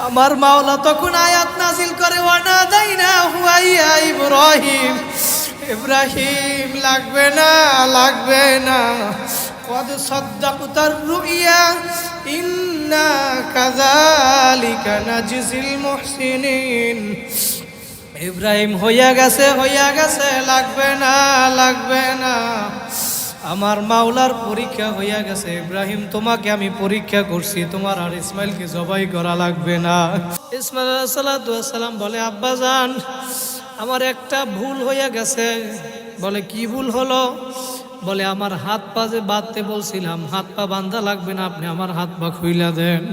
আমার মাওলা তখন আয়াত নাজিল করে, ওয়ানাদাইনাহু ইয়া ইব্রাহিম, ইব্রাহিম লাগবে না, লাগবে না, কদ সাদ্দাকতার রুইয়া ইন্না কাযালিকা নাজিল মুহসিনিন। ইব্রাহিম হইয়া গেছে, লাগবে না, লাগবে না, আমার মাওলার পরীক্ষা হইয়া গেছে। ইব্রাহিম তোমাকে আমি পরীক্ষা করছি, তোমার আর ইসমাইলকে জবাই করা লাগবে না। ইসমাইল আলাইহিস সালাতু ওয়াস সালাম বলে, আব্বাজান আমার একটা ভুল হইয়া গেছে। বলে কি ভুল হলো? বলে আমার হাত পা যে বাঁধতে বলছিলাম, হাত পা বাঁধা লাগবে না, আপনি আমার হাত পা খুইলা দেন।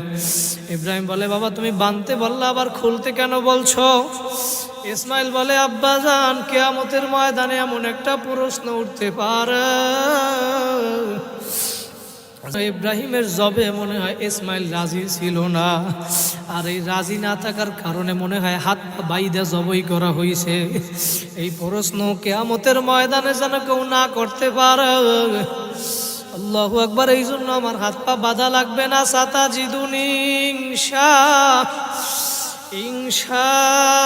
ইব্রাহিম বলে, বাবা তুমি বাঁধতে বললা, আবার খুলতে কেন বলছো? ইসমাইল বলে, আব্বাজান কিয়ামতের ময়দানে এমন একটা প্রশ্ন উঠতে পারে, ইব্রাহিমের জবে মনে হয় ইসমাইল রাজি ছিল না, আর এই রাজি না থাকার কারণে মনে হয় হাত পা বাইদা জবই করা হয়েছে। এই প্রশ্ন কিয়ামতের ময়দানে যেন কেউ না করতে পারে। আল্লাহু আকবার। এই জন্য আমার হাত পা বাঁধা লাগবে না। সাতাজিদুনি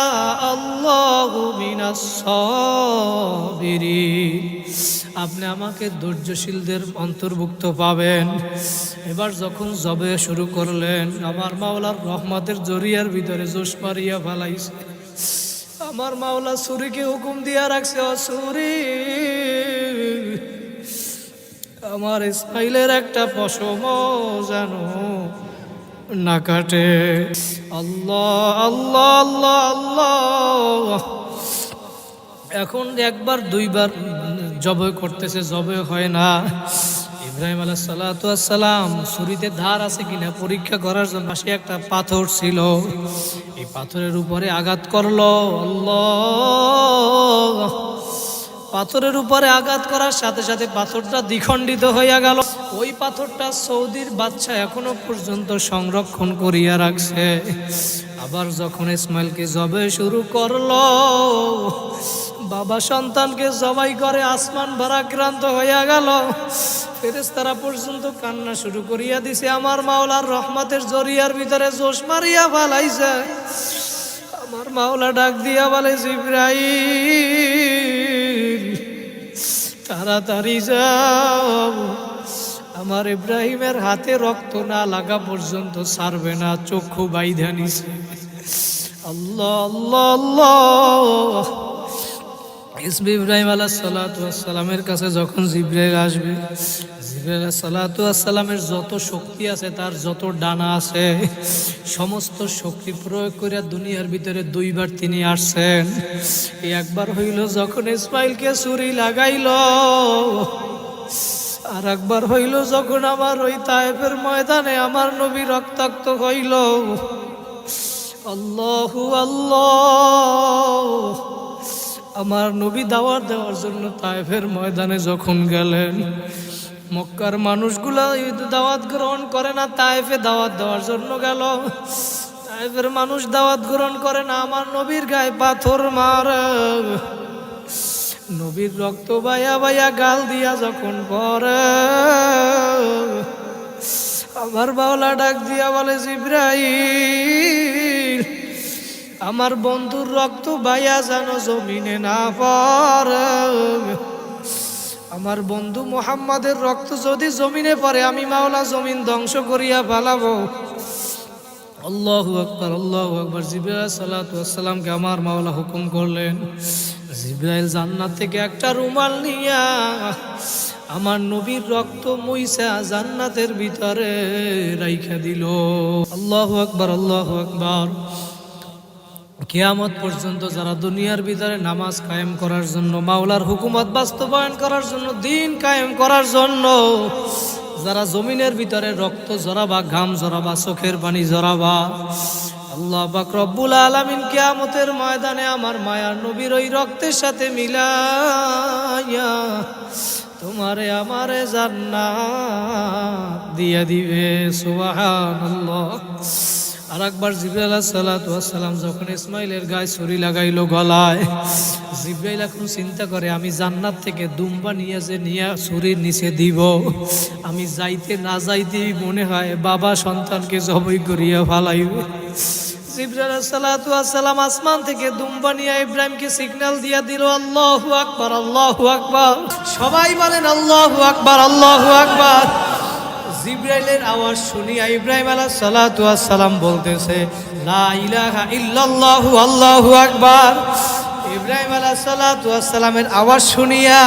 ইনশাআল্লাহু মিনাস সাবিরিন। আপনি আমাকে ধৈর্যশীলদের অন্তর্ভুক্ত পাবেন। এবার যখন জবে শুরু করলেন, আমার মাওলার রহমতের জরিয়ার ভিতরে জোশ মারিয়া ফেলাইছে। আমার মাওলা ছুরিকে হুকুম দিয়া রাখছে, ও ছুরি আমার ইসমাইলের একটা পশম জানো না কাটে। আল্লাহ আল্লাহ আল্লাহ আল্লাহ। এখন একবার দুইবার জবে করতেছে, জবে হয় না। ইব্রাহিম আলাইহিস সালাতু ওয়াস সালাম ছুরিতে ধার আছে কিনা পরীক্ষা করার জন্য পাশে একটা পাথর ছিল, এই পাথরের উপরে আঘাত করলো। আল্লাহ। পাথরের উপরে আঘাত করার সাথে সাথে পাথরটা দ্বিখণ্ডিত হইয়া গেল। ওই পাথরটা সৌদির বাদশা এখনো পর্যন্ত সংরক্ষণ করিয়া রাখছে। আবার যখন ইসমাইলকে জবে শুরু করলো, বাবা সন্তানকে জবাই করে আসমান ভারাক্রান্ত হইয়া গেল। ফেরেশতারা পর্যন্ত কান্না শুরু করিয়া দিছে। আমার মাওলার রহমতের জরিয়ার ভিতরে জোশ মারিয়া ফালাইছে। আমার মাওলা ডাক দিয়া বলে, জিবরাইল তাড়াতাড়ি যাও, আমার ইব্রাহিমের হাতে রক্ত না লাগা পর্যন্ত ছাড়বে না। চক্ষু বাইধা নিছে। আল্লাহ আল্লাহ আল্লাহ। ইব্রাহিম আলাইহিস সালাতু ওয়াস সালামের কাছে যখন জিবরাইল আসবে, জিবরাইল আলাইহিস সালাতু ওয়াস সালামের যত শক্তি আছে, তার যত ডানা আছে, সমস্ত শক্তি প্রয়োগ করে দুনিয়ার ভিতরে দুইবার তিনি আসছেন। একবার হইল যখন ইসমাইলকে ছুরি লাগাইল, আর একবার হইল যখন আমার ওই তায়েফের ময়দানে আমার নবী রক্তাক্ত হইল। আল্লাহু আল্লাহ। আমার নবী দাওয়াত দেওয়ার জন্য তায়েফের ময়দানে যখন গেলেন, মক্কার মানুষগুলা দাওয়াত গ্রহণ করে না, তায়েফে দাওয়াত দেওয়ার জন্য গেল। তায়েফের মানুষ দাওয়াত গ্রহণ করে না, আমার নবীর গায়ে পাথর মারে, নবীর রক্ত বাইয়া বাইয়া গাল দিয়া যখন পরে, আমার মাওলা ডাক দিয়া বলে, জিবরাইল আমার বন্ধুর রক্ত বাইয়া যেন জমিনে না পড়ে। আমার বন্ধু মুহাম্মাদের রক্ত যদি জমিনে পড়ে, আমি মাওলা জমিন ধ্বংস করিয়া ফেলাবো। আল্লাহু আকবার আল্লাহু আকবার। জিবরাইল আলাইহিস সালাতু ওয়াস সালামকে আমার মাওলা হুকুম করলেন, জিবরাইল জান্নাত থেকে একটা রুমাল নিয়া আমার নবীর রক্ত মুইসা জান্নাতের ভিতরে রাইখা দিল। আল্লাহু আকবার আল্লাহু আকবার। কিয়ামত পর্যন্ত যারা দুনিয়ার ভিতরে নামাজ কায়েম করার জন্য, মাওলার হুকুমত বাস্তবায়ন করার জন্য, দিন কায়েম করার জন্য যারা জমিনের ভিতরে রক্ত জড়াবা, ঘাম জড়াবা, চোখের পানি জড়াবা, আল্লাহ পাক রব্বুল আলামিন কিয়ামতের ময়দানে আমার মায়ার নবীর ওই রক্তের সাথে মিলাইয়া তোমারে আমারে জান্নাত দিয়া দিবে। সুবহানাল্লাহ। আর একবার জিবরাইল আলাইহিস সালাতু ওয়াস সালাম যখন ইসমাইলের গায়ে ছুরি লাগাইলো গলায়, জিবরাইল এখন চিন্তা করে, আমি জান্নাত থেকে দুম্বা নিয়ে ছুরির নিচে দিব, আমি যাইতে না যাইতেই মনে হয় বাবা সন্তানকে জবাই করিয়া ফালাইবে। জিবরাইল আলাইহিস সালাতু ওয়াস সালাম আসমান থেকে দুম্বা নিয়ে ইব্রাহিমকে সিগন্যাল দিয়া দিল, আল্লাহু আকবার, আল্লাহু আকবার। সবাই বলেন আল্লাহু আকবার, আল্লাহু আকবার। জিবরাইলের আওয়াজ শুনিয়া ইব্রাহিম আলাইহিস সালাতু ওয়াস সালাম বলতেছে, লা ইলাহা ইল্লাল্লাহু আল্লাহু আকবার। ইব্রাহিম আলাইহিস সালাতু ওয়াস সালামের আওয়াজ শুনিয়া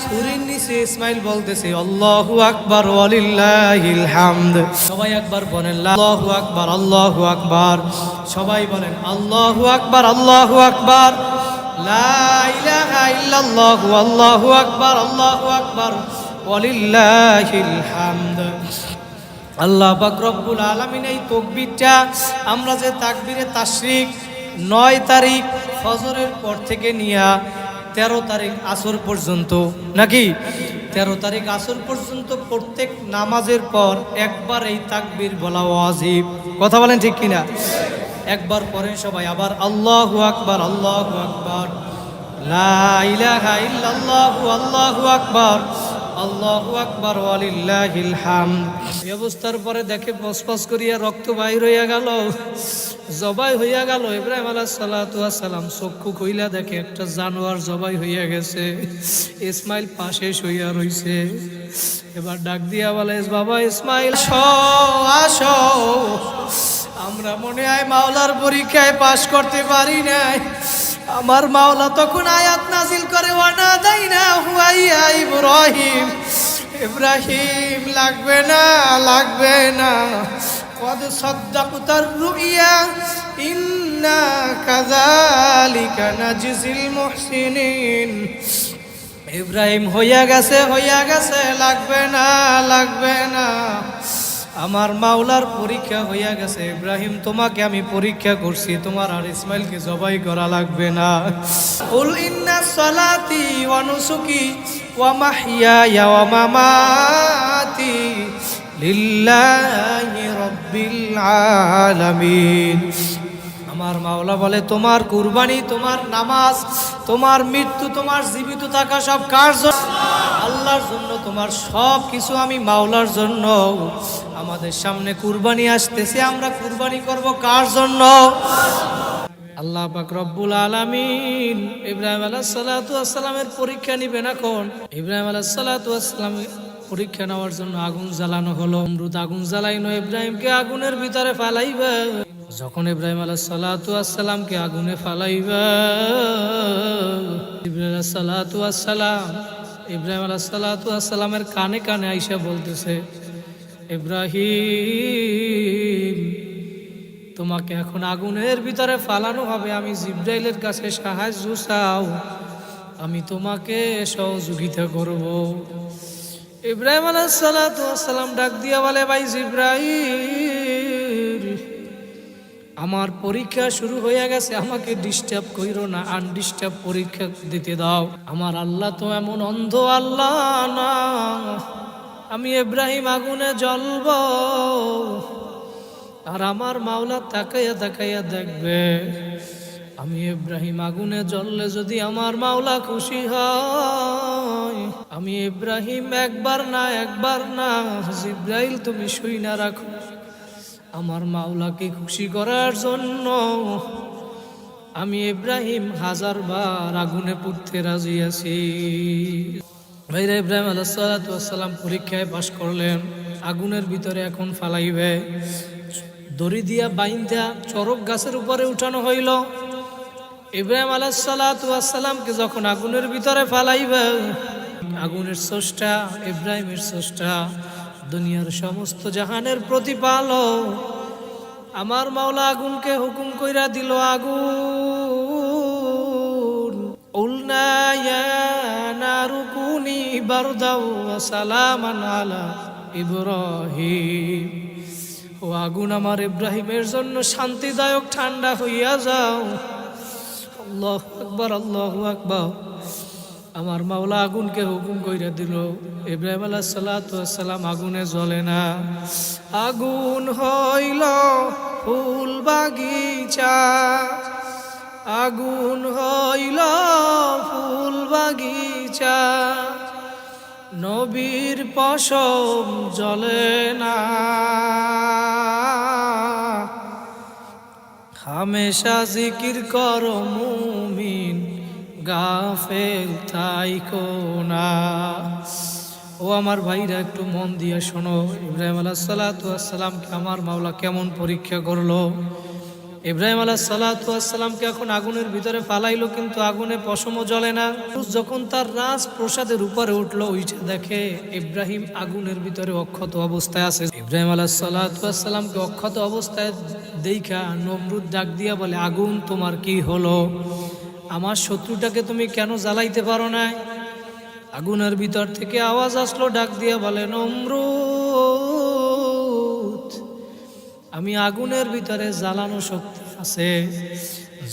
সূরের নিচে ইসমাইল বলতেছে, আল্লাহু আকবার ওয়ালিল্লাহিল হামদ। সবাই একবার বলেন আল্লাহু আকবার, আল্লাহু আকবার। সবাই বলেন আল্লাহু আকবার, আল্লাহু আকবার। লা ইলাহা ইল্লাল্লাহু আল্লাহু আকবার, আল্লাহু আকবার ওয়ালিল্লাহিল হামদ। আল্লাহ পাক রব্বুল আলামিন এই তাকবীরটা আমরা যে তাকবীরে তাশরিক 9 তারিখ ফজরের পর থেকে নিয়া 13 তারিখ আসর পর্যন্ত, নাকি 13 তারিখ আসর পর্যন্ত প্রত্যেক নামাজের পর একবার এই তাকবীর বলা ওয়াজিব। কথা বলেন ঠিক কিনা? একবার পরে সবাই আবার আল্লাহু আকবার, আল্লাহু আকবার। লা ইলাহা ইল্লাল্লাহু আল্লাহু আকবার, আল্লাহু আকবার ওয়ালিল্লাহিল হামদ। এই অবস্থার পরে দেখে পসপস করিয়া রক্ত বাইর হইয়া গেল, জবাই হইয়া গেল। ইব্রাহিম আলাইহিস সালাতু ওয়াস সালাম চক্ষু কইলা দেখে একটা জানোয়ার জবাই হইয়া গেছে। ইসমাইল পাশে শুইয়া রইছে। এবার ডাক দিয়া বলে, বাবা ইসমাইল আসো, আমরা মনে হয় মাওলার পরীক্ষায় পাশ করতে পারি নাই। আমার মাওলা তখন আয়াত নাজিল করে, ওয়ানাদাইনা হুয়াইয়া ইব্রাহিম। ইব্রাহিম লাগবে না, লাগবে না, কদ সাদ্দাকতার রুইয়া ইন্না কাযালিকা নাজিল মুহসিনিন। ইব্রাহিম হইয়া গেছে, হইয়া গেছে, লাগবে না, লাগবে না, আমার মাওলার পরীক্ষা হইয়া গেছে। ইব্রাহিম তোমাকে আমি পরীক্ষা করছি, তোমার আর ইসমাইলকে জবাই করা লাগবে না। কুল ইন্না সালাতি ওয়া নুসুকি ওয়া মাহইয়ায়া ওয়া মামাতি লিল্লাহি রাব্বিল আলামিন। আমার মাওলা বলে, তোমার কুরবানি, তোমার নামাজ, তোমার মৃত্যু, তোমার জীবিত থাকা সব কার জন্য? আল্লাহর জন্য। তোমার সব কিছু আমি মাওলার জন্য। আমাদের সামনে কুরবানি আসতেছে, আমরা কুরবানি করব কার জন্য? আল্লাহ পাক রব্বুল আলামিন ইব্রাহিম আলাইহিস সালাতু ওয়াস সালামের পরীক্ষা নিবেন। এখন ইব্রাহিম আলাইহিস সালাতু ওয়াস সালাম পরীক্ষা নেওয়ার জন্য আগুন জ্বালানো হলো। নমরুদ আগুন জ্বালাইনো, ইব্রাহিমকে আগুনের ভিতরে ফালাইবে। যখন ইব্রাহিম আলাইহিস সালাতু ওয়াস সালামকে আগুনে ফালাইবে, ইব্রাহিম আলাইহিস সালাতু ওয়াস সালাম ইব্রাহিম আলাইহিস সালাতু ওয়াস সালামের কানে কানে আইসা বলতেছে, ইব্রাহিম তোমাকে এখন আগুনের ভিতরে ফালানো হবে, আমি জিবরাইলের কাছে সাহায্য চাও, আমি তোমাকে সহযোগিতা করব। ইব্রাহিম আলাইহিস সালাতু ওয়াস সালাম ডাক দিয়া বলে, ভাই জিবরাইল, আমার পরীক্ষা শুরু হয়ে গেছে, আমাকে ডিস্টার্ব কইরো না, আনডিস্টার্ব পরীক্ষা দিতে দাও। আমার আল্লাহ তো এমন অন্ধ আল্লাহ না, আমি ইব্রাহিম আগুনে জ্বলব আর আমার মাওলা তাকাইয়া তাকাইয়া দেখবে। আমি ইব্রাহিম আগুনে জ্বললে যদি আমার মাওলা খুশি হয়, আমি ইব্রাহিম একবার না, জিবরাইল তুমি শুই না রাখো, আমার মাওলাকে খুশি করার জন্য আমি ইব্রাহিম 1000 বার আগুনে পুড়তে রাজি আছি। ভাইরা, ইব্রাহিম আলাইহিস সালাতু ওয়াস সালাম পরীক্ষায় পাশ করলেন। আগুনের ভিতরে এখন ফালাইবে। দড়ি দিয়া বাইন্ধা চরক গাছের উপরে উঠানো হইল। ইব্রাহিম আলাইহিস সালাতু ওয়াস সালামকে যখন আগুনের ভিতরে ফালাইবে, আগুনের স্রষ্টা, ইব্রাহিমের স্রষ্টা, দুনিয়ার সমস্ত জাহানের প্রতিপালক আমার মাওলা আগুনকে হুকুম কইরা দিল, আগুন উলনা ইয়া নারু কুনি বারদাও ওয়া সালামান আলা ইব্রাহিম। ও আগুন, আমার ইব্রাহিমের জন্য শান্তিদায়ক ঠান্ডা হইয়া যাও। আল্লাহু আকবার, আল্লাহু আকবার। আমার মাওলা আগুনকে হুকুম কইরা দিল। ইব্রাহিম আলাইহিস সালাতু ওয়াস সালাম আগুনে জ্বলে না। আগুন হইল ফুল বাগিচা, আগুন হইল ফুল বাগিচা, নবীর পশম জ্বলে না। হামেশা জিকির করো মুমিন, গাফেল থাইকো না। ও আমার ভাইরা, একটু মন দিয়ে শোনো, ইব্রাহিম আলাইহিস সালাতু ওয়াস সালামকে আমার মাওলা কেমন পরীক্ষা করলো। ইব্রাহিম আলাইহিস সালাতু ওয়াস সালামকে এখন আগুনের ভিতরে ফালাইলো, কিন্তু আগুনে পশমও জ্বলে না। যখন তার রাজ প্রসাদের উপরে উঠলো, ওইটা দেখে ইব্রাহিম আগুনের ভিতরে অক্ষত অবস্থায় আছে। ইব্রাহিম আলাইহিস সালাতু ওয়াস সালামকে অক্ষত অবস্থায় দেখা নমরুদ ডাক দিয়া বলে, আগুন তোমার কি হলো? আমার শত্রুটাকে তুমি কেন জ্বালাইতে পারো না? আগুনের ভিতর থেকে আওয়াজ আসলো, ডাক দিয়া বলে, নমরুদ, আমি আগুনের ভিতরে জ্বালানো শক্তি আছে,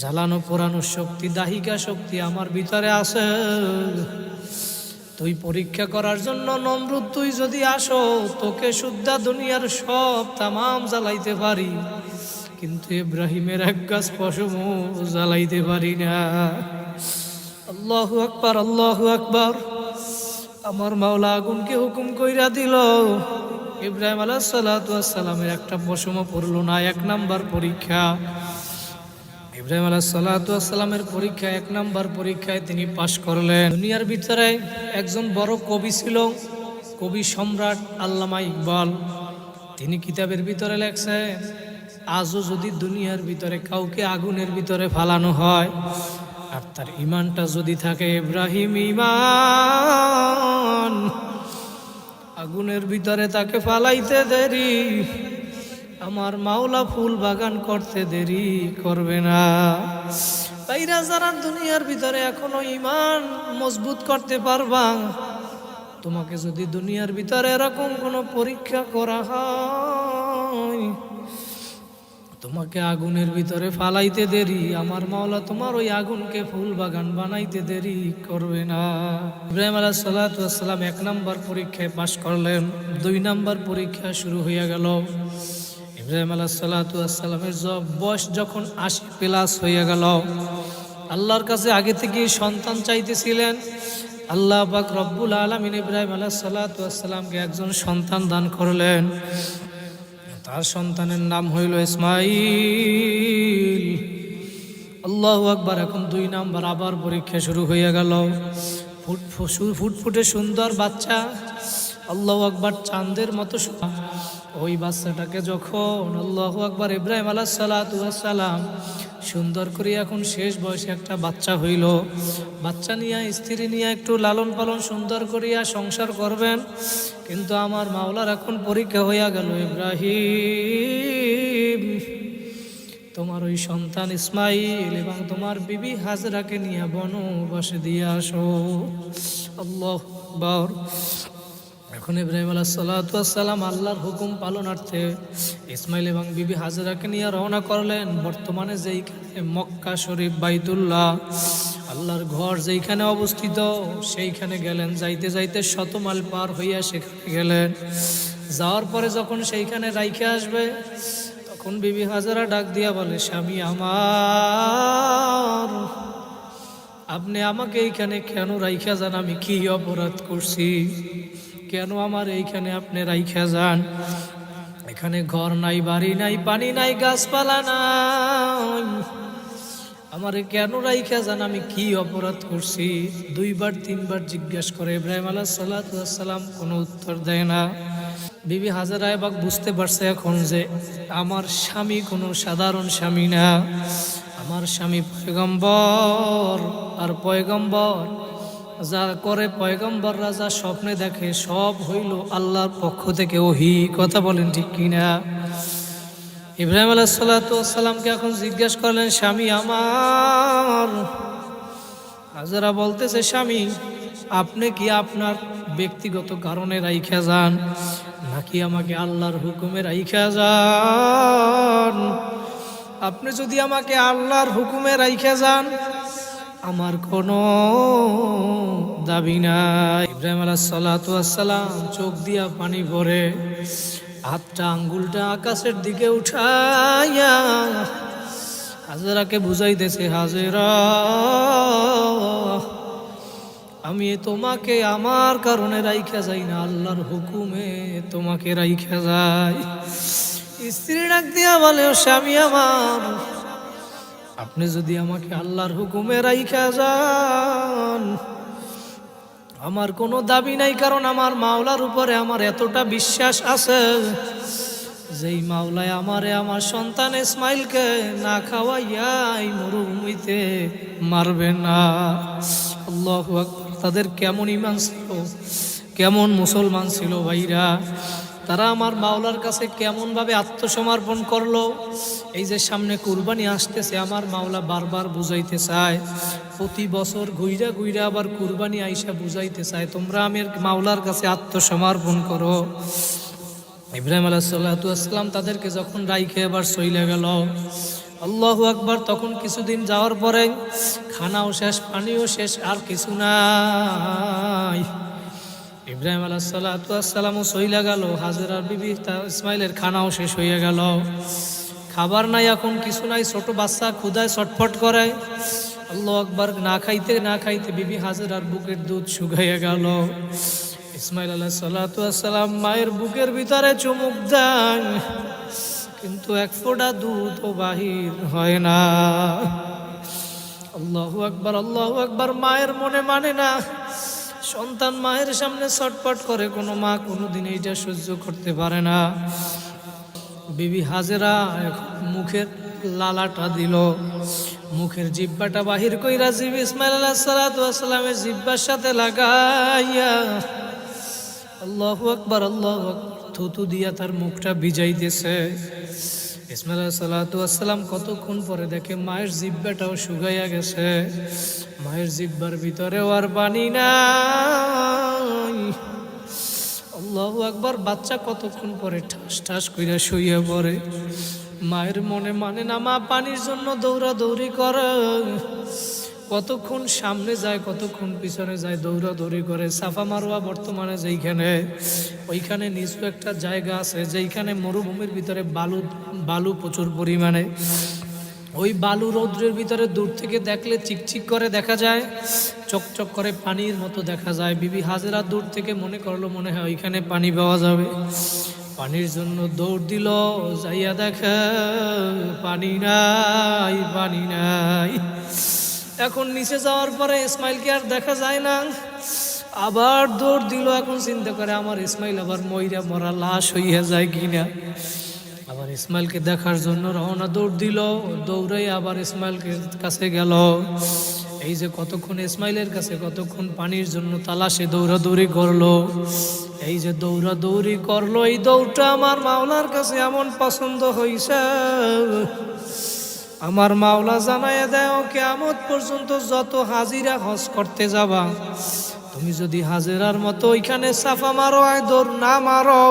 জ্বালানো পোড়ানোর শক্তি, দাহিকা শক্তি আমার ভিতরে আছে। তুই পরীক্ষা করার জন্য নমরুদ, তুই যদি আসো, তোকে শুদ্ধা দুনিয়ার সব তামাম জ্বালাইতে পারি, কিন্তু ইব্রাহিমের এক গাছ পশমও জ্বালাইতে পারি না। আল্লাহু আকবার, আল্লাহু আকবার। আমার মাওলা আগুনকে হুকুম কইরা দিল, ইব্রাহিম আলাইহিস সালাতু ওয়াস সালামের একটা পশমও পড়লো না। এক নাম্বার পরীক্ষা, ইব্রাহিম আলাইহিস সালাতু ওয়াস সালামের পরীক্ষা, এক নাম্বার পরীক্ষায় তিনি পাশ করলেন। দুনিয়ার ভিতরে একজন বড় কবি ছিল, কবি সম্রাট আল্লামা ইকবাল। তিনি কিতাবের ভিতরে লেখছেন, আজও যদি দুনিয়ার ভিতরে কাউকে আগুনের ভিতরে ফালানো হয়, আর তার ইমানটা যদি থাকে ইব্রাহিম ইমান, আগুনের ভিতরে তাকে ফালাইতে দেরি, আমার মাওলা ফুল বাগান করতে দেরি করবে না। তাইরা যারা দুনিয়ার ভিতরে এখনো ইমান মজবুত করতে পারবা, তোমাকে যদি দুনিয়ার ভিতরে এরকম কোনো পরীক্ষা করা হয়, তোমাকে আগুনের ভিতরে ফালাইতে দেরি, আমার মাওলা তোমার ওই আগুনকে ফুল বাগান বানাইতে দেরি করবে না। ইব্রাহিম আলাইহিস সালাতু ওয়াস সালাম এক নাম্বার পরীক্ষায় পাশ করলেন। দুই নাম্বার পরীক্ষা শুরু হয়ে গেল। ইব্রাহিম আলাইহিস সালাতু ওয়াস সালামের বয়স যখন 80+ হয়ে গেল, আল্লাহর কাছে আগে থেকে সন্তান চাইতেছিলেন। আল্লাহ পাক রব্বুল আলামিন ইব্রাহিম আলাইহিস সালাতু ওয়াস সালামকে একজন সন্তান দান করলেন। তার সন্তানের নাম হইল ইসমাইল। আল্লাহু আকবার। এখন দুই নাম্বার আবার পরীক্ষা শুরু হয়ে গেল। ফুটফুটে সুন্দর বাচ্চা, আল্লাহু আকবার, চাঁদের মতো। ওই বাচ্চাটাকে যখন আল্লাহু আকবার ইব্রাহিম আলাইহিস সালাতু ওয়াস সালাম সুন্দর করে, এখন শেষ বয়সে একটা বাচ্চা হইল, বাচ্চা নিয়ে স্ত্রী নিয়ে একটু লালন পালন সুন্দর করিয়া সংসার করবেন। কিন্তু আমার মাওলার এখন পরীক্ষা হইয়া গেল, ইব্রাহিম, তোমার ওই সন্তান ইসমাইল এবং তোমার বিবি হাজরাকে নিয়ে বনবাসে দিয়ে আসো। আল্লাহু আকবার। এখন ইব্রাহিম আলাইহিস সালাতু ওয়াস সালাম আল্লাহর হুকুম পালনার্থে ইসমাইল এবং বিবি হাজরাকে নিয়ে রওনা করলেন। বর্তমানে যেইখানে মক্কা শরীফ বাইতুল্লাহ আল্লাহর ঘর যেইখানে অবস্থিত, সেইখানে গেলেন। যাইতে যাইতে 100 মাইল পার হইয়া সেখানে গেলেন। যাওয়ার পরে যখন সেইখানে রাইখে আসবে, তখন বিবি হাজরা ডাক দিয়া বলে, স্বামী আমার, আপনি আমাকে এইখানে কেন রাইখা যান? আমি কি অপরাধ করছি? কেন আমার এইখানে আপনি রাইখা যান? এখানে ঘর নাই, বাড়ি নাই, পানি নাই, গাছপালা নাই, আমারে কেন রাইখা যান? আমি কি অপরাধ করছি? 2বার 3বার জিজ্ঞাসা করে ইব্রাহিম আলাইহিস সালাতু ওয়াস সালাম কোনো উত্তর দেয় না। বিবি হাজরা এবার বুঝতে পারছে এখন যে আমার স্বামী কোনো সাধারণ স্বামী না, আমার স্বামী পয়গম্বর। আর পয়গম্বর যা করে, পয়গম্বররা যা স্বপ্নে দেখে, সব হইল আল্লাহর পক্ষ থেকে ওহী। কথা বলেন ঠিক কিনা? ইব্রাহিম আলাইহিস সালাতু ওয়াস সালামকে এখন জিজ্ঞাসা করলেন, স্বামী আমার। হাজরা বলতেছে, স্বামী, আপনি কি আপনার ব্যক্তিগত কারণে রাইখা যান, নাকি আমাকে আল্লাহর হুকুমে রাইখা যান? আপনি যদি আমাকে আল্লাহর হুকুমে রাইখা যান, আমার কোনো দাবি নাই। ইব্রাহিম আলাইহিস সালাতু ওয়াস সালাম চোখ দিয়া পানি ভরে হাতটা, আঙ্গুলটা আকাশের দিকে উঠাইয়া হাজরাকে বুঝাইতেছে, হাজরা, আমি তোমাকে আমার কারণে রাইখা যাই না, আল্লাহর হুকুমে তোমাকে রাইখা যাই। স্ত্রী ডাক দিয়া বলে, ও স্বামী আমার, আপনি যদি আমাকে আল্লাহর হুকুমে রাইখা যান, আমার কোনো দাবি নাই, কারণ আমার মাওলার উপরে আমার এতটা বিশ্বাস আছে, যেই মাওলায় আমারে আমার সন্তান ইসমাইলকে না খাওয়াইয়া এই মরুভূমিতে মারবে না। আল্লাহু আকবার। তাদের কেমন ঈমান ছিল, কেমন মুসলমান ছিল ভাইরা, তারা আমার মাওলার কাছে কেমন ভাবে আত্মসমর্পণ করলো। এই যে সামনে কুরবানি আসতেছে, আমার মাওলা বারবার বুঝাইতে চায়, প্রতি বছর ঘুইরা ঘুইরা আবার কুরবানি আইসা বুঝাইতে চায়, তোমরা আমি মাওলার কাছে আত্মসমর্পণ করো। ইব্রাহিম আলাইহিস সালাতু ওয়াস সালাম তাদেরকে যখন রাইখে এবার চইলা গেল, আল্লাহু আকবার, তখন কিছুদিন যাওয়ার পরে খানাও শেষ, পানিও শেষ, আর কিছু নাই। ইব্রাহিম আলাইহিস সালাতু ওয়াস সালামও চইলা গেল, হাজেরার বিবি ইসমাইলের খানাও শেষ হয়ে গেল, খাবার নাই, এখন কিছু নাই, ছোট বাচ্চা ক্ষুধায় ছটফট করে। আল্লাহু আকবার। না খাইতে না খাইতে বিবি হাজেরার বুকের দুধ শুকাইয়া গেল। ইসমাইল আলাইহিস সালাতু ওয়াস সালাম মায়ের বুকের ভিতরে চুমুক দেন, কিন্তু এক ফোঁটা দুধও বাহির হয় না। আল্লাহু আকবার, আল্লাহু আকবার। মায়ের মনে মানে না, সন্তান মায়ের সামনে ছটফট করে, কোনো মা কোনোদিন এইটা সহ্য করতে পারে না। বিবি হাজেরা এখন মুখের লালাটা দিল, মুখের জিহ্বাটা বাহির কইরা ইসমাইল আলাইহিস সালাতু ওয়াস সালামের জিহ্বার সাথে লাগাইয়া আল্লাহু আকবার, আল্লাহু আকবার, থুতু দিয়া তার মুখটা ভিজাইতেছে। ইসমাইল আলাইহিস সালাতু ওয়াস সালাম কতক্ষণ পরে দেখে মায়ের জিহ্বাটাও শুকাইয়া গেছে, মায়ের জিহ্বার ভিতরেও আর পানি নাই। আল্লাহু আকবার। বাচ্চা কতক্ষণ পরে ঠাস ঠাস কইরা শুইয়া পড়ে। মায়ের মনে মানে না, মা পানির জন্য দৌড়াদৌড়ি করে, কতক্ষণ সামনে যায়, কতক্ষণ পিছনে যায়, দৌড়াদৌড়ি করে। সাফা মারোয়া বর্তমানে যেইখানে, ওইখানে নিচু একটা জায়গা আছে, যেইখানে মরুভূমির ভিতরে বালু প্রচুর পরিমাণে। ওই বালু রৌদ্রের ভিতরে দূর থেকে দেখলে চিকচিক করে দেখা যায়, চকচক করে পানির মতো দেখা যায়। বিবি হাজেরা দূর থেকে মনে করলো মনে হয় ওইখানে পানি পাওয়া যাবে, পানির জন্য দৌড় দিল, যাইয়া দেখে পানি নাই, পানি নাই। এখন নিচে যাওয়ার পরে ইসমাইলকে আর দেখা যায় না, আবার দৌড় দিল। এখন চিন্তা করে আমার ইসমাইল আবার মইরা মরা লাশ হইয়া যায় কিনা। আবার ইসমাইলকে দেখার জন্য রওনা দৌড় দিল, দৌড়াই আবার ইসমাইলকে কাছে গেল। এই যে কতক্ষণ ইসমাইলের কাছে, কতক্ষণ পানির জন্য তালাশে দৌড়াদৌড়ি করলো। এই যে দৌড়াদৌড়ি করলো, এই দৌড়টা আমার মাওলার কাছে এমন পছন্দ হইছে, আমার মাওলা জানায় দেয় কিয়ামত পর্যন্ত যত হাজিরা হজ করতে যাবা, তুমি যদি হাজেরার মতো ওইখানে সাফা মারো, আয় দৌড় না মারো,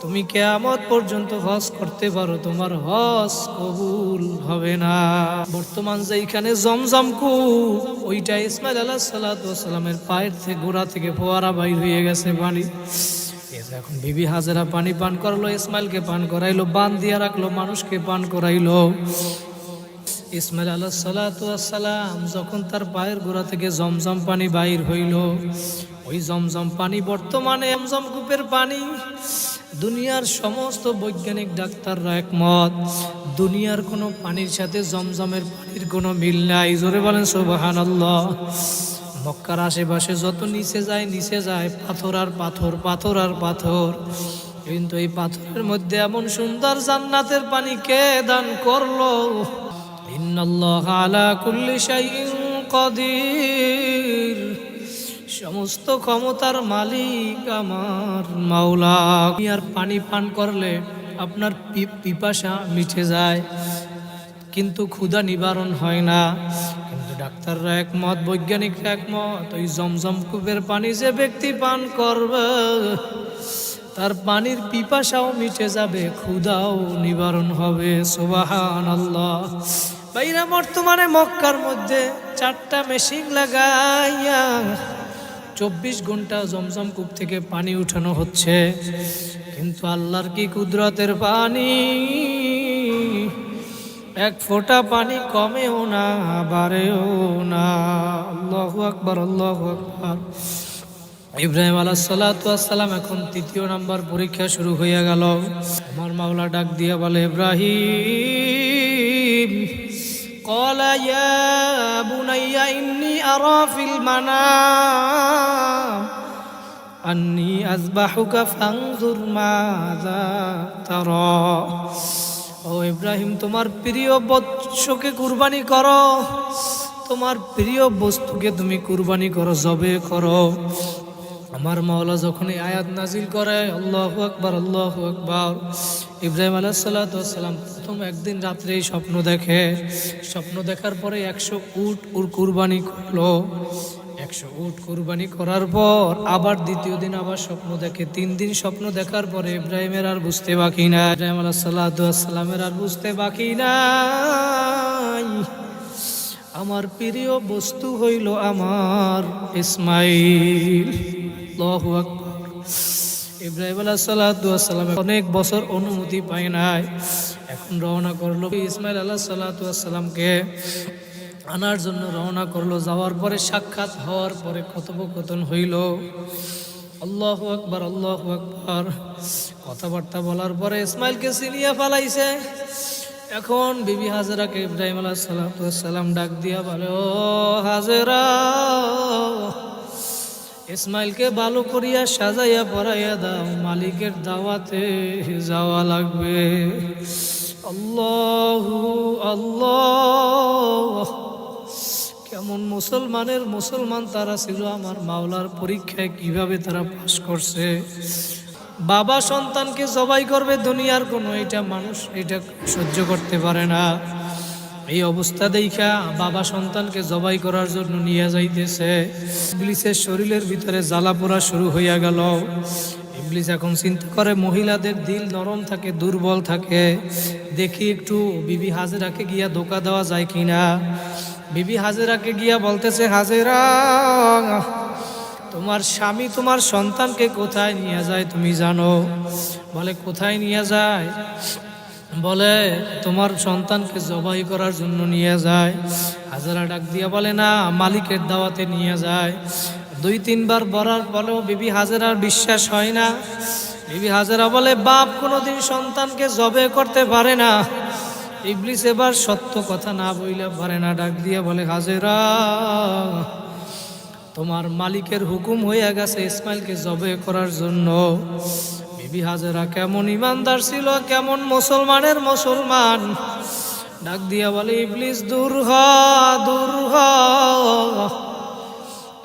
তুমি কিয়ামত পর্যন্ত হজ করতে পারো, তোমার হজ কবুল হবে না। বর্তমান যেইখানে জমজম কূপ, ওইটা ইসমাইল আলাইহিস সালাতু ওয়াস সালামের পায়ের থেকে গোড়া থেকে ফোয়ারা বাইর হয়ে গেছে পানি। এখন বিবি হাজেরা পানি পান করলো, ইসমাইলকে পান করাইলো, বান দিয়া রাখলো, মানুষকে পান করাইলো। ইসমাইল আলাইহিস সালাতু ওয়াস সালাম যখন তার পায়ের গোড়া থেকে জমজম পানি বাইর হইল, ওই জমজম পানি বর্তমানে জমজম কূপের পানি। দুনিয়ার সমস্ত বৈজ্ঞানিক ডাক্তাররা একমত, দুনিয়ার কোনো পানির সাথে জমজমের পানির কোনো মিল নাই। জোরে বলেন সুবহানাল্লাহ। মক্কার আশেপাশে যত নিচে যায় পাথর আর পাথর, পাথর আর পাথর, কিন্তু এই পাথরের মধ্যে এমন সুন্দর জান্নাতের পানি কে দান করলো? ইন্নাল্লাহ আলা কুল্লি শাইইন কাদির, সমস্ত ক্ষমতার মালিক আমার মাওলা। আর পানি পান করলে আপনার পিপাসা মিটে যায়, কিন্তু ক্ষুধা নিবারণ হয় না। কিন্তু ডাক্তাররা একমত, বৈজ্ঞানিকরা একমত, ওই জমজম কূপের পানি যে ব্যক্তি পান করবে, তার পানির পিপাসাও মিটে যাবে, ক্ষুধাও নিবারণ হবে। সুবহানাল্লাহ। ভাইরা, বর্তমানে মক্কার মধ্যে 4টা মেশিন লাগাইয়া 24 ঘন্টা জমজম কূপ থেকে পানি উঠানো হচ্ছে, কিন্তু আল্লাহর কি কুদরতের পানি, এক ফোঁটা পানি কমেও না বাড়েও না। আল্লাহু আকবার, আল্লাহু আকবার। ইব্রাহিম আলাইহিস সালাতু ওয়াস সালাম এখন 3য় নাম্বার পরীক্ষা শুরু হয়ে গেল। আমার মাওলা ডাক দিয়ে বলে, ইব্রাহিম قال يا بني إني أرى في المنام أني أذبحك فانظر ماذا ترى ও ইব্রাহিম তোমার প্রিয় বৎসকে কুরবানি করো, তোমার প্রিয় বস্তুকে তুমি কুরবানি করো, জবে করো। আমার মাওলা যখন এই আয়াত নাজিল করে, আল্লাহু আকবার আল্লাহু আকবার, ইব্রাহিম আলাইহিস সালাতু ওয়াস সালাম প্রথম একদিন রাত্রেই স্বপ্ন দেখে। স্বপ্ন দেখার পরে 100 উট কুরবানি করলো। 100 উট কুরবানি করার পর আবার দ্বিতীয় দিন আবার স্বপ্ন দেখে। 3 দিন স্বপ্ন দেখার পরে ইব্রাহিমের আর বুঝতে বাকি না, ইব্রাহিম আলাইহিস সালাতু ওয়াস সালামের আর বুঝতে বাকি নাই, আমার প্রিয় বস্তু হইল আমার ইসমাইল। আল্লাহু আকবার। ইব্রাহিম আলাইহিস সালাতু ওয়াস সালাম অনেক বছর অনুমতি পায় নাই, এখন রওনা করলো ইসমাইল আলাইহিস সালাতু ওয়াস সালামকে আনার জন্য রওনা করলো। যাওয়ার পরে সাক্ষাৎ হওয়ার পরে কথোপকথন হইল। আল্লাহু আকবার আল্লাহু আকবার। কথাবার্তা বলার পরে ইসমাইলকে চিনিয়া ফেলাইছে। এখন বিবি হাজেরাকে ইব্রাহিম আলাইহিস সালাতু ওয়াস সালাম ডাক দিয়া বলে, ও হাজেরা, ইসমাইলকে ভালো করিয়া সাজাইয়া পরাইয়া দাও, মালিকের দাওয়াতে যাওয়া লাগবে। আল্লাহু আল্লাহ, কেমন মুসলমান তারা ছিল, আমার মাওলার পরীক্ষায় কিভাবে তারা পাশ করছে। বাবা সন্তানকে জবাই করবে, দুনিয়ার কোনো এটা মানুষ এটা সহ্য করতে পারে না। এই অবস্থা দেখা বাবা সন্তানকে জবাই করার জন্য নিয়ে যাইতেছে। ইবলিসের শরীরের ভিতরে জ্বালা পোড়া শুরু হইয়া গেল। ইবলিস এখন চিন্তা করে মহিলাদের দিল নরম থাকে, দুর্বল থাকে, দেখি একটু বিবি হাজেরাকে গিয়া ধোকা দেওয়া যায় কিনা। বিবি হাজেরাকে গিয়া বলতেছে, হাজেরা, তোমার স্বামী তোমার সন্তানকে কোথায় নিয়ে যায় তুমি জানো? বলে, কোথায় নিয়ে যায়? বলে, তোমার সন্তানকে জবাই করার জন্য নিয়ে যায়। হাজেরা ডাক দিয়া বলে, না, মালিকের দাওয়াতে নিয়ে যায়। 2-3 বার বলার পরেও বিবি হাজেরার বিশ্বাস হয় না। বিবি হাজেরা বলে, বাপ কোনোদিন সন্তানকে জবে করতে পারে না। ইবলিস এবার সত্য কথা না বইলে পারে না, ডাক দিয়া বলে, হাজেরা, তোমার মালিকের হুকুম হইয়া গেছে ইসমাইলকে জবে করার জন্য। বিবি হাজেরা কেমন ইমানদার ছিল, কেমন মুসলমানের মুসলমান, ডাক দিয়া বলে, ইবলিস দূর হ, দূর হ,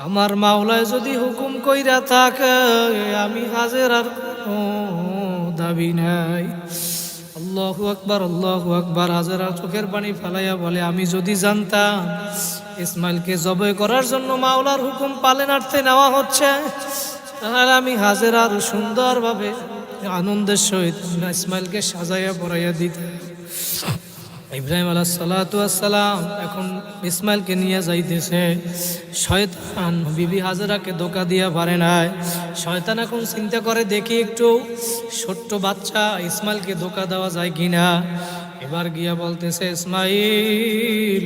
আমার মাওলায় যদি হুকুম কইরা থাকে আমি হাজেরার কোনো দাবি নাই। আল্লাহু আকবার আল্লাহু আকবার। হাজেরা চোখের পানি ফেলাইয়া বলে, আমি যদি জানতাম ইসমাইলকে জবাই করার জন্য মাওলার হুকুম পালনার্থে নেওয়া হচ্ছে, তাহলে আমি হাজেরা আরো সুন্দরভাবে আনন্দের সহিত ইসমাইলকে সাজাইয়া পরাইয়া দিতে। ইব্রাহিম আলাইহিস সালাতু ওয়াস সালাম এখন ইসমাইলকে নিয়ে যাইতেছে। শয়তান বিবি হাজেরাকে ধোঁকা দিয়া পারে নাই। শয়তান এখন চিন্তা করে, দেখি একটু ছোট্ট বাচ্চা ইসমাইলকে ধোঁকা দেওয়া যায় কিনা। এবার গিয়া বলতেছে, ইসমাইল,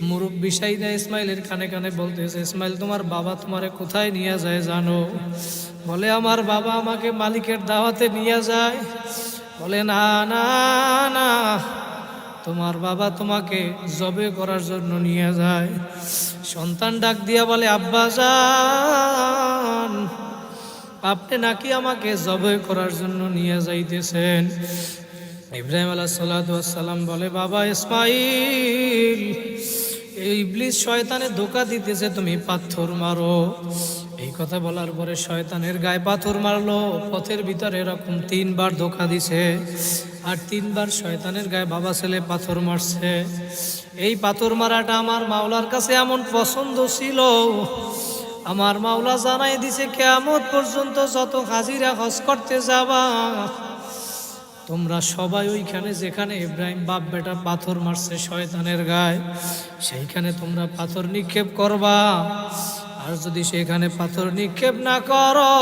মুরব্বি সাইদা ইসমাইলের কানে কানে বলতেছে, ইসমাইল, তোমার বাবা তোমারে কোথায় নিয়ে যায় জানো? বলে, আমার বাবা আমাকে মালিকের দাওয়াতে নিয়ে যায়। বলে, না না না, তোমার বাবা তোমাকে জবে করার জন্য নিয়ে যায়। সন্তান ডাক দিয়া বলে, আব্বা জান, আপনি নাকি আমাকে জবে করার জন্য নিয়ে যাইতেছেন? ইব্রাহিম আলাইহিস সালাতু ওয়াস সালাম বলে, বাবা ইসমাইল, এই ইবলিস শয়তানে ধোঁকা দিতেছে, তুমি পাথর মারো। এই কথা বলার পরে শয়তানের গায়ে পাথর মারলো। পথের ভিতরে এরকম 3 বার ধোঁকা দিছে, আর 3 বার শয়তানের গায়ে বাবা ছেলে পাথর মারছে। এই পাথর মারাটা আমার মাওলার কাছে এমন পছন্দ ছিল, আমার মাওলা জানাই দিছে, কিয়ামত পর্যন্ত যত হাজিরা হজ করতে যাবা তোমরা সবাই ওইখানে যেখানে ইব্রাহিম বাপ বেটা পাথর মারছে শয়তানের গায়ে, সেইখানে তোমরা পাথর নিক্ষেপ করবা। আর যদি সেখানে পাথর নিক্ষেপ না করো,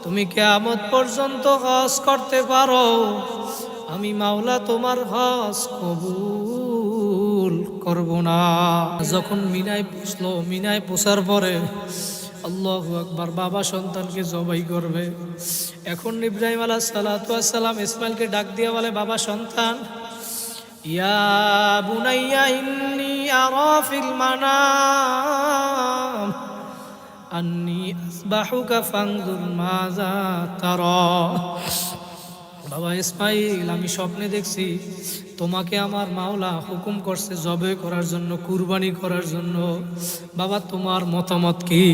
তুমি কিয়ামত পর্যন্ত হজ করতে পারো, আমি মাওলা তোমার হজ কবুল করব না। যখন মিনায় পৌঁছলো, মিনায় পৌঁছার পরে আল্লাহু আকবার, বাবা সন্তানকে জবাই করবে। এখন ইব্রাহিম আলাইহিস সালাতু ওয়াস সালাম ইসমাইলকে ডাক দিয়ে বলে, বাবা সন্তান, ইয়া বুনাইয়া ইন্নী আরা ফিল মানাম আন্নী আসবাহুকা ফানজুর মাযা তারা। বাবা ইসমাইল, আমি স্বপ্নে দেখছি তোমাকে আমার মাওলা হুকুম করছে জবে করার জন্য, কুরবানি করার জন্য। বাবা তোমার মতামত কি?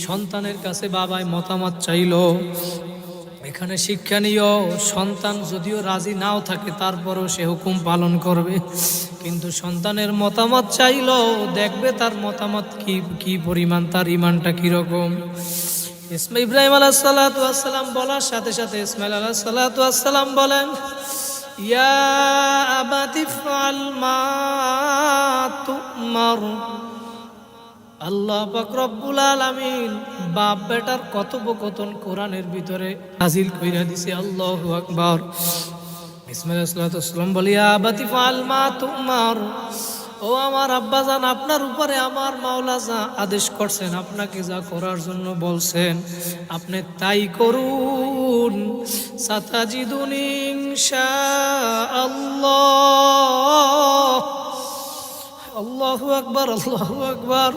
সন্তানের কাছে বাবাই মতামত চাইলো। এখানে শিক্ষণীয়, সন্তান যদিও রাজি নাও থাকে তারপরও সে হুকুম পালন করবে, কিন্তু সন্তানের মতামত চাইলো, দেখবে তার মতামত কি পরিমাণ, তার ইমানটা কিরকম। ইব্রাহিম আলাইহিস সালাতু ওয়াস সালাম বলার সাথে সাথে ইসমাইল আলাইহিস সালাতু ওয়াস সালাম বলেন, ইয়া আবাতি ফাল মা তুমার। আল্লাহ পাক রব্বুল আলামিন বাপ বেটার কথোপকথন কোরআনের ভিতরে নাযিল কইরা দিছে। আল্লাহু আকবার। ইসমাইল আলাইহিস সালাতু ওয়াস সালাম বলে, ইয়া আবাতি ফাল মা তুমার, ও আমার আব্বাজান, আপনার উপরে আমার মাওলা যা আদেশ করছেন, আপনাকে যা করার জন্য বলছেন আপনি তাই করুন। সাতাজিদুনি ইনশাআল্লাহ। আল্লাহু আকবার, আল্লাহু আকবার।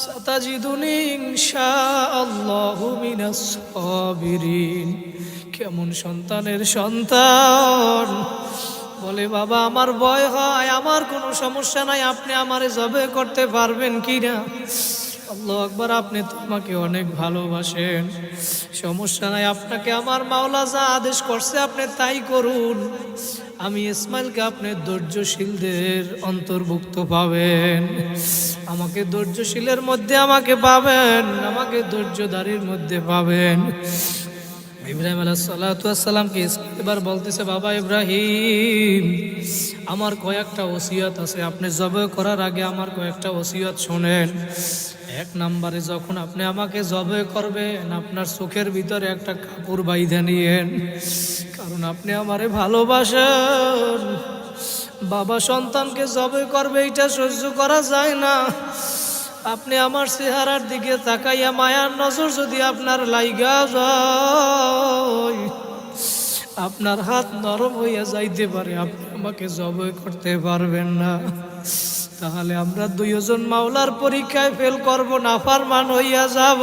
সাতাজিদুনি ইনশাআল্লাহু মিনাস সাবিরিন। কেমন সন্তানের সন্তান বলে, বাবা আমার ভয় হয়, আমার কোনো সমস্যা নাই, আপনি আমারে জবে করতে পারবেন কি না? আল্লাহু আকবার। আপনি তো আমাকে অনেক ভালোবাসেন, সমস্যা নাই, আপনাকে আমার মাওলা যা আদেশ করছে আপনি তাই করুন। আমি ইসমাইলকে আপনি ধৈর্যশীলদের অন্তর্ভুক্ত পাবেন, আমাকে ধৈর্যশীলের মধ্যে আমাকে পাবেন, আমাকে ধৈর্যধারীর মধ্যে পাবেন। ইব্রাহিম আলাইহিস সালাতু ওয়াস সালামকে এবার বলতেছে, বাবা ইব্রাহিম, আমার কয়েকটা ওসিয়ত আছে, আপনি জবে করার আগে আমার কয়েকটা ওসিয়ত শোনেন। এক নম্বরে, যখন আপনি আমাকে জবে করবেন আপনার চোখের ভিতরে একটা কাপড় বাইধা নিয়েন, কারণ আপনি আমারে ভালোবাসেন। বাবা সন্তানকে জবে করবে এটা সহ্য করা যায় না। আপনি আমার চেহারার দিকে তাকাইয়া মায়ার নজর যদি আপনার লাইগা যায়, আপনার হাত নরম হইয়া যাইতে পারে, আপনি আমাকে জবাই করতে পারবেন না। তাহলে আমরা দুইজন মাওলার পরীক্ষায় ফেল করব, নাফরমান হইয়া যাব।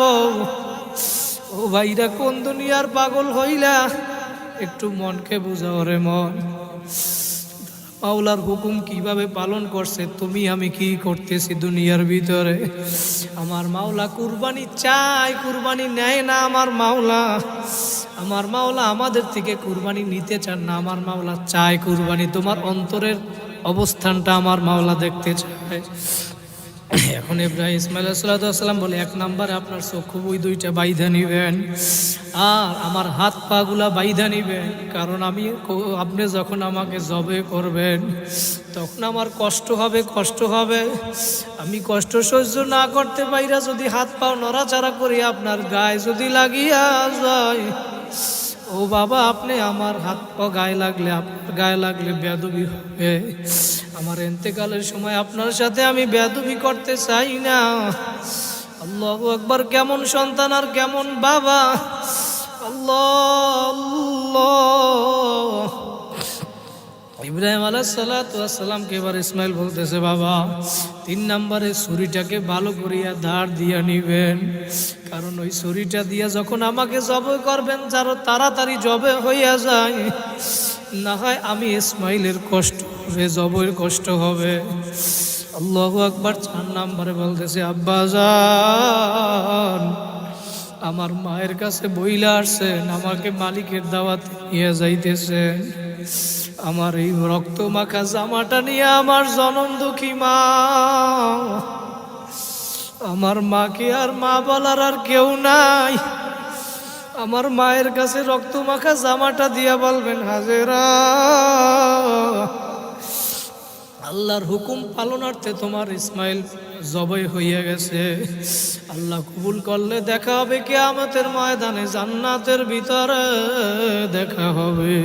ও ভাইরা, কোন দুনিয়ার পাগল হইলা? একটু মনকে বুঝাও রে মন। মাওলার হুকুম কিভাবে পালন করছে, তুমি আমি কি করতেছি দুনিয়ার ভিতরে? আমার মাওলা কুরবানি চাই, কুরবানি নেয় না আমার মাওলা। আমার মাওলা আমাদের থেকে কুরবানি নিতে চান না, আমার মাওলা চায় কুরবানি। তোমার অন্তরের অবস্থানটা আমার মাওলা দেখতে চায়। এখন ইব্রাহিম ইসমাইল আলাইহিস সালাম বলে, এক নম্বরে আপনার চক্ষু ওই দুইটা বাইধা নিবেন, আর আমার হাত পা গুলা বাইধা নিবেন, কারণ আপনি যখন আমাকে জবে করবেন তখন আমার কষ্ট হবে। আমি কষ্ট সহ্য না করতে পাইরা যদি হাত পা নড়াচড়া করি আপনার গায়ে যদি লাগিয়া যায়, ও বাবা, আপনি আমার হাত পা গায়ে লাগলে বেয়াদবি হবে। আমার ইন্তেকালের সময় আপনার সাথে আমি বেয়াদবি করতে চাই না। আল্লাহু আকবার। কেমন সন্তান আর কেমন বাবা! আল্লাহ আল্লাহ। ইব্রাহিম আলাইহিস সালাতু ওয়াস সালামকে এবার ইসমাইল বলতেছে, বাবা 3 নম্বরে ছুরিটাকে ভালো করিয়া ধার দিয়া নিবেন, কারণ ওই ছুরিটা দিয়া যখন আমাকে জবে করবেন যারা তাড়াতাড়ি জবে হইয়া যায়, না হয় আমি ইসমাইলের কষ্ট হবে, জবের কষ্ট হবে। আল্লাহু আকবার। 4 নম্বরে বলতেছে, আব্বাজান আমার মায়ের কাছে বইলা আসছেন, আমাকে মালিকের দাওয়াতে নিয়ে যাইতেছেন। আমার এই রক্ত মাখা জামাটা নিয়ে আমার জনম দুঃখী মা, আমার মাকে আর মা বলার আর কেউ নাই, আমার মায়ের কাছে রক্ত মাখা জামাটা দিয়া বলবেন, হাজেরা আল্লাহর হুকুম পালনার্থে তোমার ইসমাইল জবাই হইয়া গেছে। আল্লাহ কবুল করলে দেখা হবে কিয়ামতের ময়দানে, জান্নাতের ভিতরে দেখা হবে।